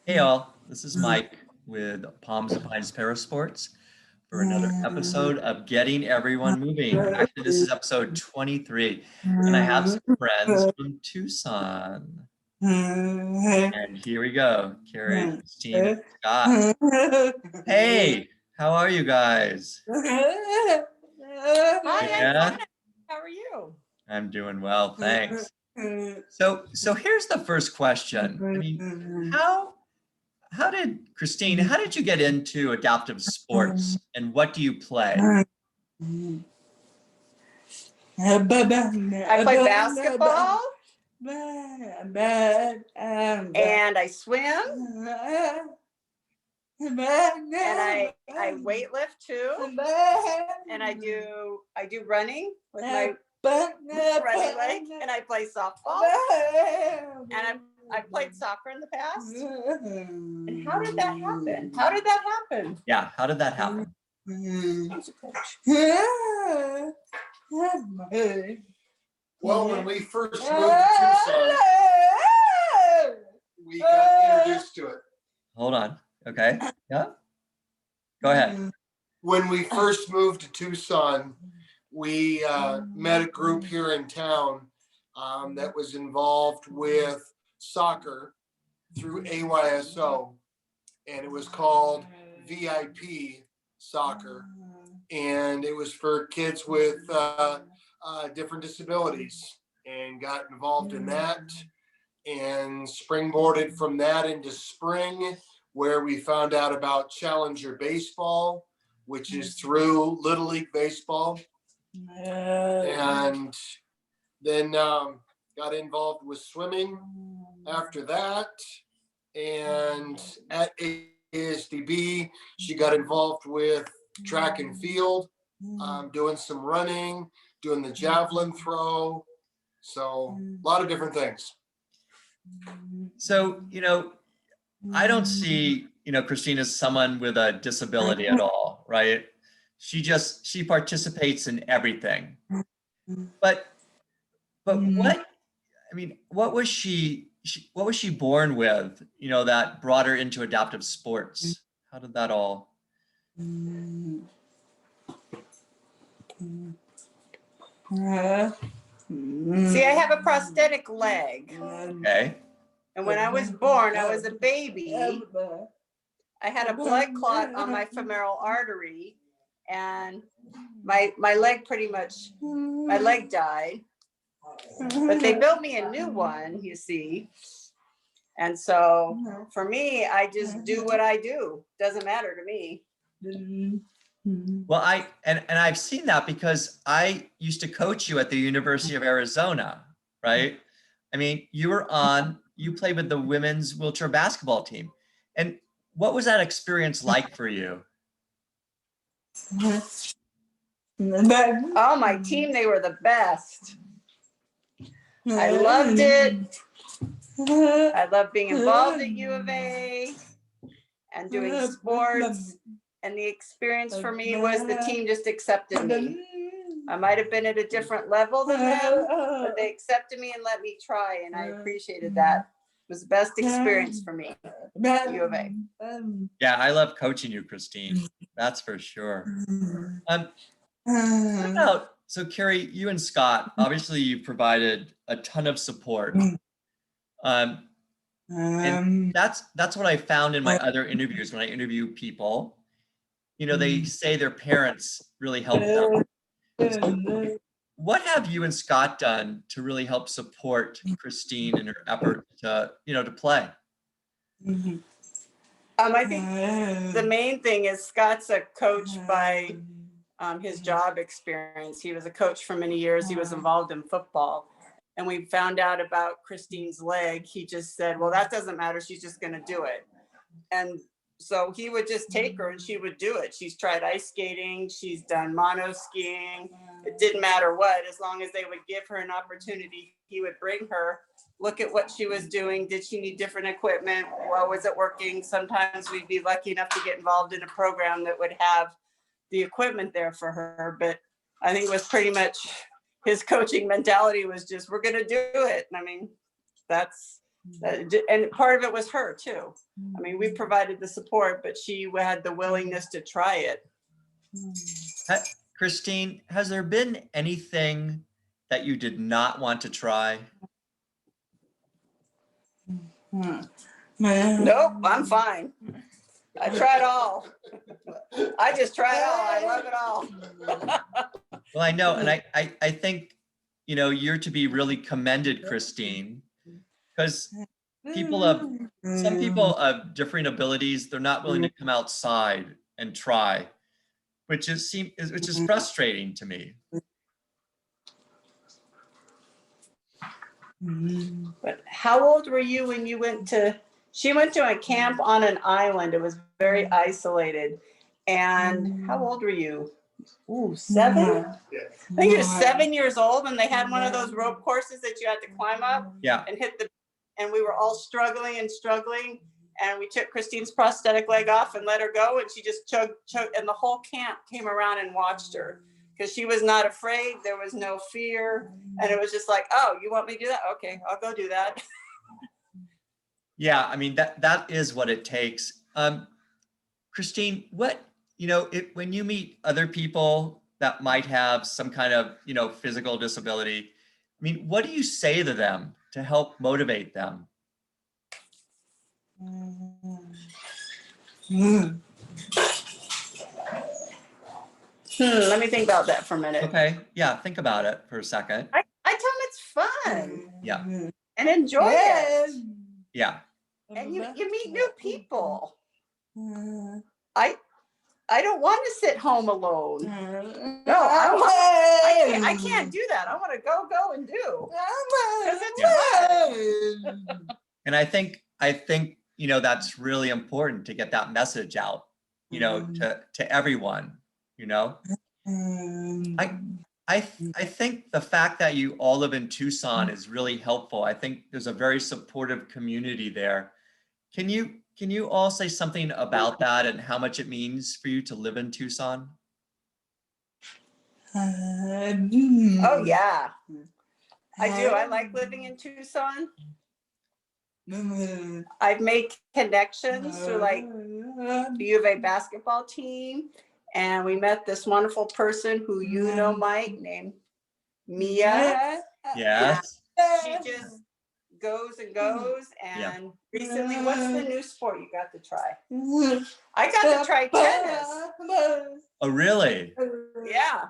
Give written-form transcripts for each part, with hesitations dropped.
Hey all, this is Mike with Palms and Pines Parasports for another episode of Getting Everyone Moving. Actually, this is episode 23, and I have some friends from Tucson. And here we go, Kerry, Christine, and Scott. Hey, how are you guys? Hi, Yeah, how are you? I'm doing well, thanks. So here's the first question. I mean, how did Christine, how did you get into adaptive sports and what do you play? I play basketball and I swim and I weightlift too, and I do running with my running leg, and I play softball, and I played soccer in the past. And how did that happen? Yeah, how did that happen? Well, when we first moved to Tucson, we got introduced to it. Hold on. Okay. Yeah. Go ahead. When we first moved to Tucson, we met a group here in town that was involved with soccer through AYSO, and it was called VIP soccer, and it was for kids with different disabilities, and got involved in that and springboarded from that into spring, where we found out about Challenger Baseball, which is through Little League Baseball, and then got involved with swimming after that. And at ASDB, she got involved with track and field, doing some running, doing the javelin throw. So a lot of different things. So, I don't see, Christine as someone with a disability at all, right? She participates in everything. But what was she born with, that brought her into adaptive sports? How did that all? See, I have a prosthetic leg. Okay. And when I was born, I was a baby. I had a blood clot on my femoral artery, and my leg my leg died. But they built me a new one, you see. And so for me, I just do what I do. Doesn't matter to me. Well, I've seen that because I used to coach you at the University of Arizona, right? I mean, you played with the women's wheelchair basketball team. And what was that experience like for you? Oh, my team, they were the best. I loved it. I loved being involved at U of A and doing sports. And the experience for me was the team just accepted me. I might have been at a different level than them, but they accepted me and let me try, and I appreciated that. It was the best experience for me at U of A. Yeah, I love coaching you, Christine. That's for sure. So Kerry, you and Scott, obviously you provided a ton of support. And that's what I found in my other interviews when I interview people. They say their parents really helped them. So what have you and Scott done to really help support Christine in her effort to play? I think the main thing is Scott's a coach by his job experience. He was a coach for many years. He was involved in football. And we found out about Christine's leg. He just said, well, that doesn't matter. She's just going to do it. And so he would just take her and she would do it. She's tried ice skating. She's done mono skiing. It didn't matter what, as long as they would give her an opportunity, he would bring her, look at what she was doing. Did she need different equipment? Well, was it working? Sometimes we'd be lucky enough to get involved in a program that would have the equipment there for her. But I think it was pretty much his coaching mentality was just, we're going to do it. And I mean, that's And part of it was her too. I mean, we provided the support, but she had the willingness to try it. Christine, has there been anything that you did not want to try? Nope, I'm fine. I tried all. I just tried all. I love it all. Well, I know, and I think, you know, you're to be really commended, Christine, because some people of different abilities, they're not willing to come outside and try, which is frustrating to me. But how old were you when you went to, she went to a camp on an island. It was very isolated. And how old were you? Ooh, 7? Yeah. I think you were 7 years old, and they had one of those rope courses that you had to climb up Yeah. and hit the, and we were all struggling, and we took Christine's prosthetic leg off and let her go, and she just chugged, and the whole camp came around and watched her because she was not afraid. There was no fear, and it was just like, oh, you want me to do that? Okay, I'll go do that. Yeah, I mean, that is what it takes. Christine, what, you know, when you meet other people that might have some kind of, you know, physical disability, I mean, what do you say to them to help motivate them? Let me think about that for a minute. Okay, yeah, think about it for a second. I tell them it's fun. Yeah. And enjoy it. Yeah. And you meet new people. I don't want to sit home alone. No, I can't do that. I want to go and do. Because it's fun. And I think, you know, that's really important to get that message out, you know, to everyone, you know. I think the fact that you all live in Tucson is really helpful. I think there's a very supportive community there. Can you all say something about that and how much it means for you to live in Tucson? Oh yeah, I do. I like living in Tucson. I've made connections through like the U of A basketball team, and we met this wonderful person who you know, Mike, named Mia. Yes. She just goes and goes. And recently, what's the new sport you got to try? I got to try tennis. Oh, really? Yeah,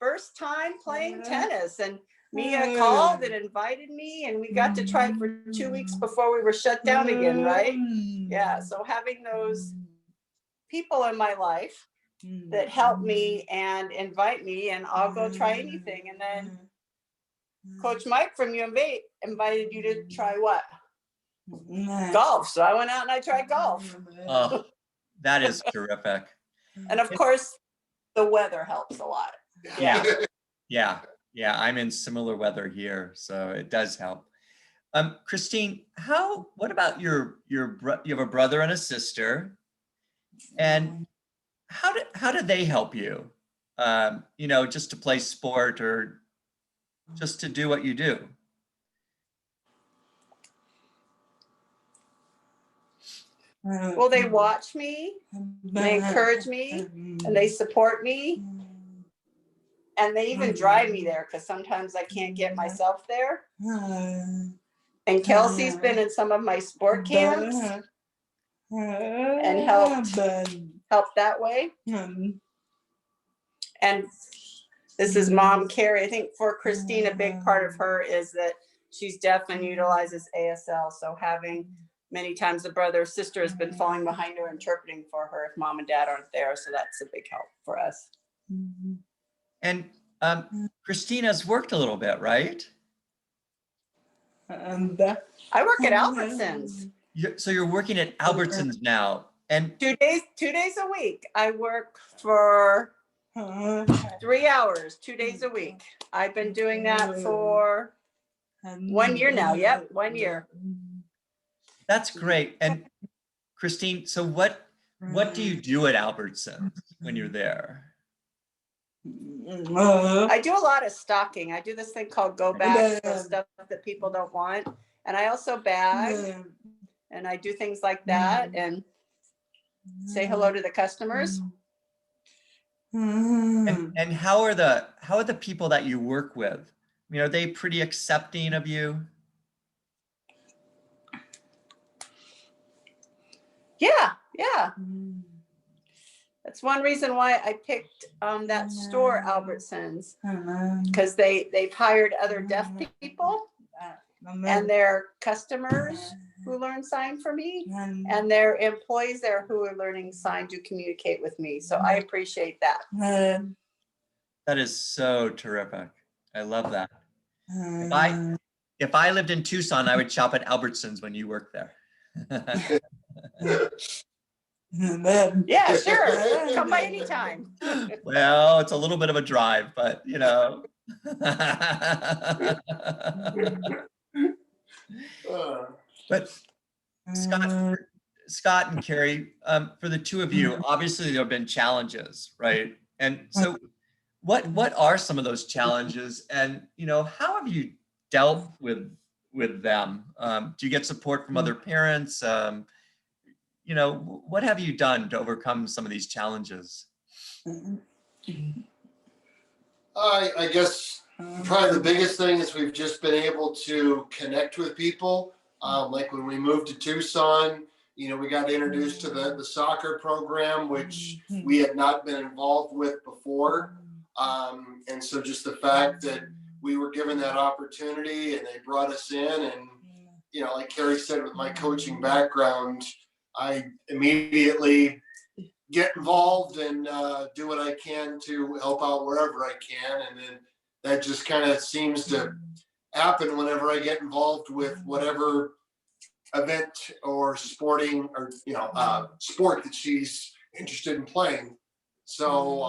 first time playing tennis, and Mia called and invited me, and we got to try it for 2 weeks before we were shut down again, right? Yeah, so having those people in my life that help me and invite me, and I'll go try anything. And then Coach Mike from U of A invited you to try what? Golf. So I went out and I tried golf. Oh, that is terrific. And of course, the weather helps a lot. Yeah, I'm in similar weather here, so it does help. Christine, what about you have a brother and a sister, and how did they help you? You know, just to play sport or just to do what you do? Well, they watch me, they encourage me, and they support me. And they even drive me there because sometimes I can't get myself there. And Kelsey's been in some of my sport camps and helped that way. And this is Mom Kerry. I think for Christine, a big part of her is that she's deaf and utilizes ASL. So having many times the brother or sister has been falling behind her, interpreting for her if mom and dad aren't there. So that's a big help for us. And Christina's worked a little bit, right? I work at Albertsons. So you're working at Albertsons now, and 2 days a week. I work for 3 hours, 2 days a week. I've been doing that for 1 year now. Yep, 1 year. That's great. And Christine, so what do you do at Albertsons when you're there? I do a lot of stocking. I do this thing called go back, so stuff that people don't want. And I also bag and I do things like that and say hello to the customers. And how are the people that you work with? I mean, are they pretty accepting of you? Yeah. That's one reason why I picked that store, Albertsons, because they've hired other deaf people and their customers who learn sign for me, and their employees there who are learning sign to communicate with me. So I appreciate that. That is so terrific. I love that. If I lived in Tucson, I would shop at Albertsons when you worked there. Yeah, sure. Come by anytime. Well, it's a little bit of a drive, but you know. But Scott and Kerry, for the two of you, obviously there have been challenges, right? And so what are some of those challenges, and you know, how have you dealt with them? Do you get support from other parents? You know, what have you done to overcome some of these challenges? I guess probably the biggest thing is we've just been able to connect with people. Like when we moved to Tucson, you know, we got introduced to the soccer program, which we had not been involved with before. And so just the fact that we were given that opportunity and they brought us in, and, you know, like Kerry said, with my coaching background, I immediately get involved and do what I can to help out wherever I can. And then that just kind of seems to happen whenever I get involved with whatever event or sporting or, you know, sport that she's interested in playing. So,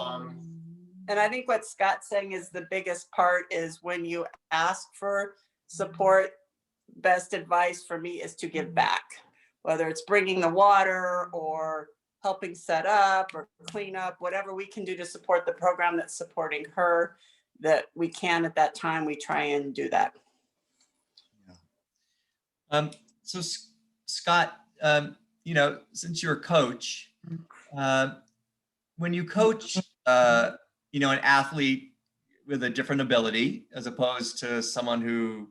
and I think what Scott's saying is the biggest part is when you ask for support, best advice for me is to give back, whether it's bringing the water or helping set up or clean up, whatever we can do to support the program that's supporting her, that we can at that time, we try and do that. Yeah. So Scott, you know, since you're a coach, when you coach, you know, an athlete with a different ability as opposed to someone who,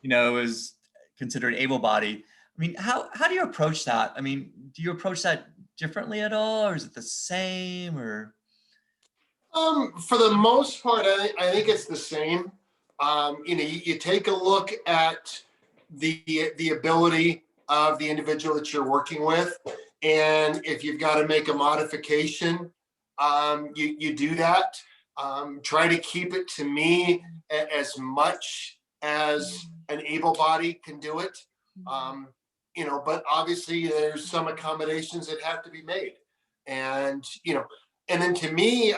you know, is considered able-bodied, I mean, how do you approach that? I mean, do you approach that differently at all, or is it the same, or? For the most part, I think it's the same. You know, you take a look at the ability of the individual that you're working with, and if you've got to make a modification, you do that. Try to keep it to me as much as an able body can do it. You know, but obviously there's some accommodations that have to be made, and you know. And then to me,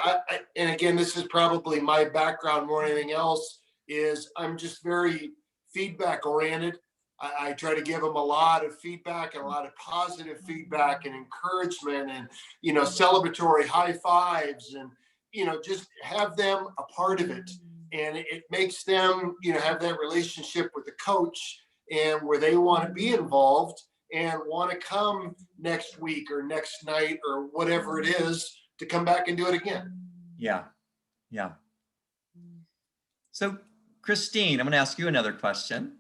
and again, this is probably my background more than anything else, is I'm just very feedback oriented. I try to give them a lot of feedback and a lot of positive feedback and encouragement and, you know, celebratory high fives and, you know, just have them a part of it. And it makes them, you know, have that relationship with the coach and where they want to be involved and want to come next week or next night or whatever it is, to come back and do it again. Yeah. So Christine, I'm going to ask you another question.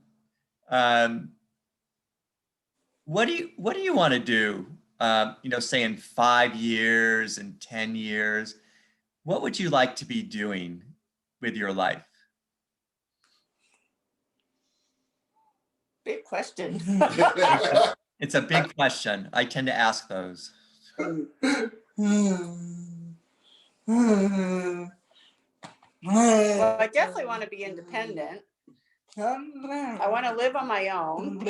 What do you want to do? You know, say in 5 years and 10 years, what would you like to be doing with your life? Big question. It's a big question. I tend to ask those. Well, I definitely want to be independent. I want to live on my own.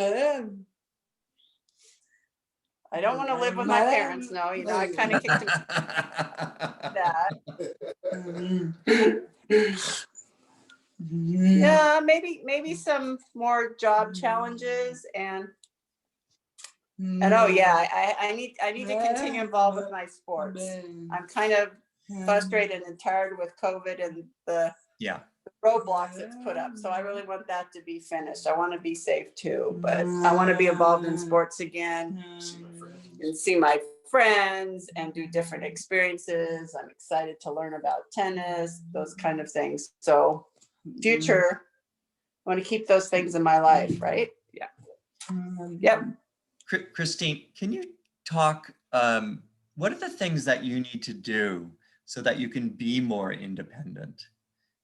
I don't want to live with my parents. No, you know, I kind of kicked them that. Yeah, maybe some more job challenges and oh yeah, I need to continue involved with my sports. I'm kind of frustrated and tired with COVID and the roadblocks that's put up. So I really want that to be finished. I want to be safe too, but I want to be involved in sports again and see my friends and do different experiences. I'm excited to learn about tennis, those kind of things. So future, I want to keep those things in my life, right? Yeah. Yep. Christine, can you talk, what are the things that you need to do so that you can be more independent?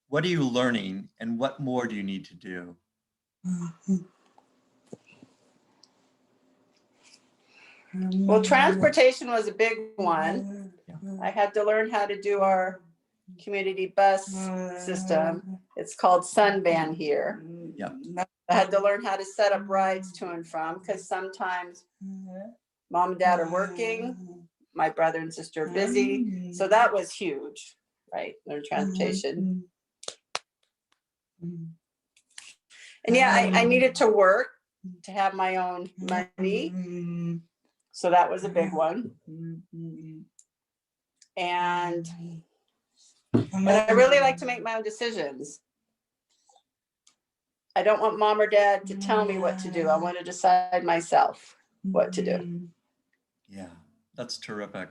What are you learning and what more do you need to do? Well, transportation was a big one. I had to learn how to do our community bus system. It's called Sunvan here. Yep. I had to learn how to set up rides to and from because sometimes mom and dad are working, my brother and sister are busy. So that was huge, right? Learn transportation. And yeah, I needed to work to have my own money. So that was a big one. And I really like to make my own decisions. I don't want mom or dad to tell me what to do. I want to decide myself what to do. Yeah, that's terrific.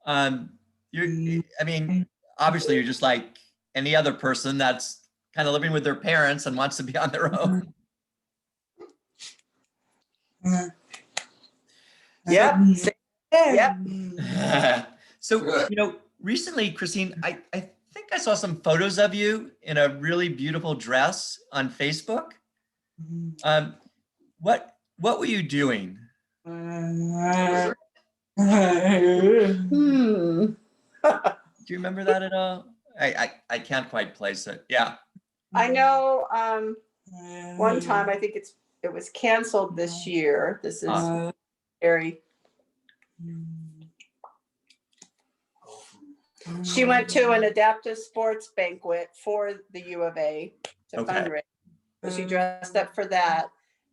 I mean, obviously you're just like any other person that's kind of living with their parents and wants to be on their own. Yep. Yep. So, recently, Christine, I think I saw some photos of you in a really beautiful dress on Facebook. What were you doing? Hmm. Do you remember that at all? I can't quite place it. Yeah. I know one time, I think it was canceled this year. This is Kerry. She went to an adaptive sports banquet for the U of A to fundraise. So she dressed up for that.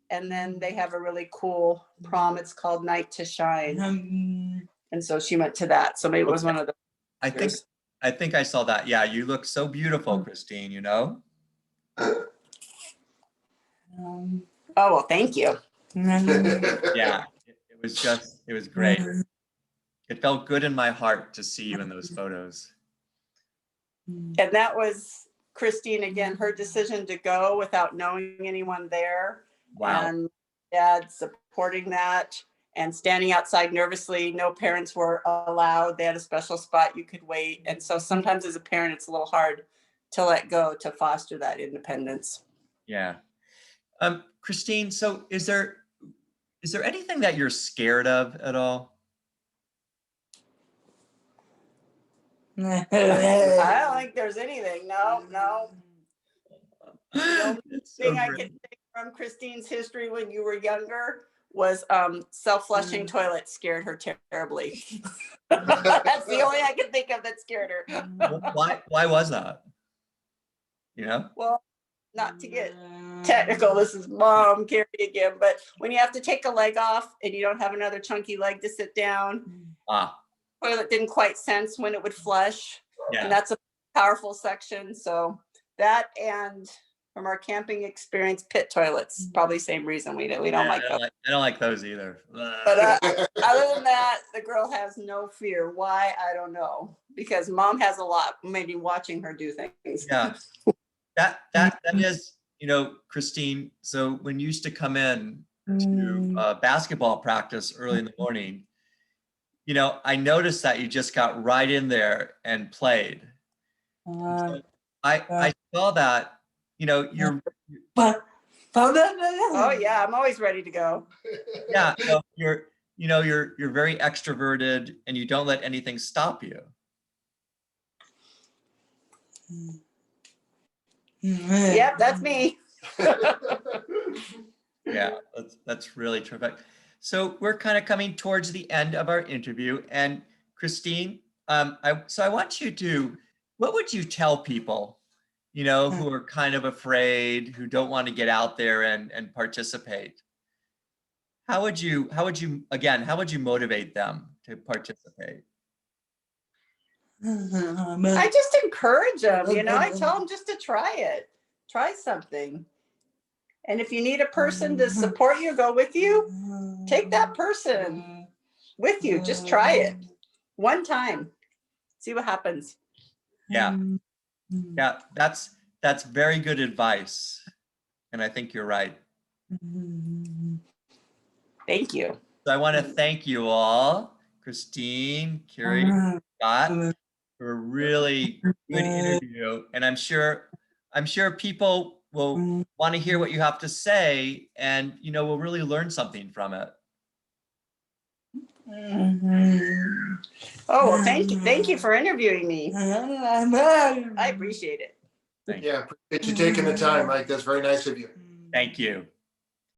And then they have a really cool prom. It's called Night to Shine. And so she went to that. So maybe it was one of the. I think I saw that. Yeah, you look so beautiful, Christine, Oh, well, thank you. Yeah, it was great. It felt good in my heart to see you in those photos. And that was Christine, again, her decision to go without knowing anyone there. Wow. And dad supporting that and standing outside nervously. No parents were allowed. They had a special spot you could wait. And so sometimes as a parent, it's a little hard to let go to foster that independence. Yeah. Christine, so is there anything that you're scared of at all? I don't think there's anything. No. The only thing I can take from Christine's history when you were younger was self-flushing toilets scared her terribly. That's the only I can think of that scared her. Why was that? Well, not to get technical, this is mom Kerry again, but when you have to take a leg off and you don't have another chunky leg to sit down, toilet didn't quite sense when it would flush. Yeah. And that's a powerful section. So that, and from our camping experience, pit toilets, probably same reason we don't like those. I don't like those either. But other than that, the girl has no fear. Why? I don't know. Because mom has a lot, maybe watching her do things. Yeah. That is, Christine, so when you used to come in to basketball practice early in the morning, I noticed that you just got right in there and played. So I saw that, you're. Oh yeah, I'm always ready to go. Yeah, you're very extroverted and you don't let anything stop you. Yep, that's me. Yeah, that's really terrific. So we're kind of coming towards the end of our interview, and Christine, I want you to, what would you tell people, who are kind of afraid, who don't want to get out there and participate? How would you motivate them to participate? I just encourage them, you know, I tell them just to try it, try something. And if you need a person to support you, go with you, take that person with you, just try it one time, see what happens. Yeah. Yeah, that's very good advice. And I think you're right. Thank you. So I want to thank you all, Christine, Kerry, Scott, for a really good interview. And I'm sure people will want to hear what you have to say, and you know, we'll really learn something from it. Oh, well, thank you for interviewing me. I appreciate it. Yeah, appreciate you taking the time, Mike. That's very nice of you. Thank you.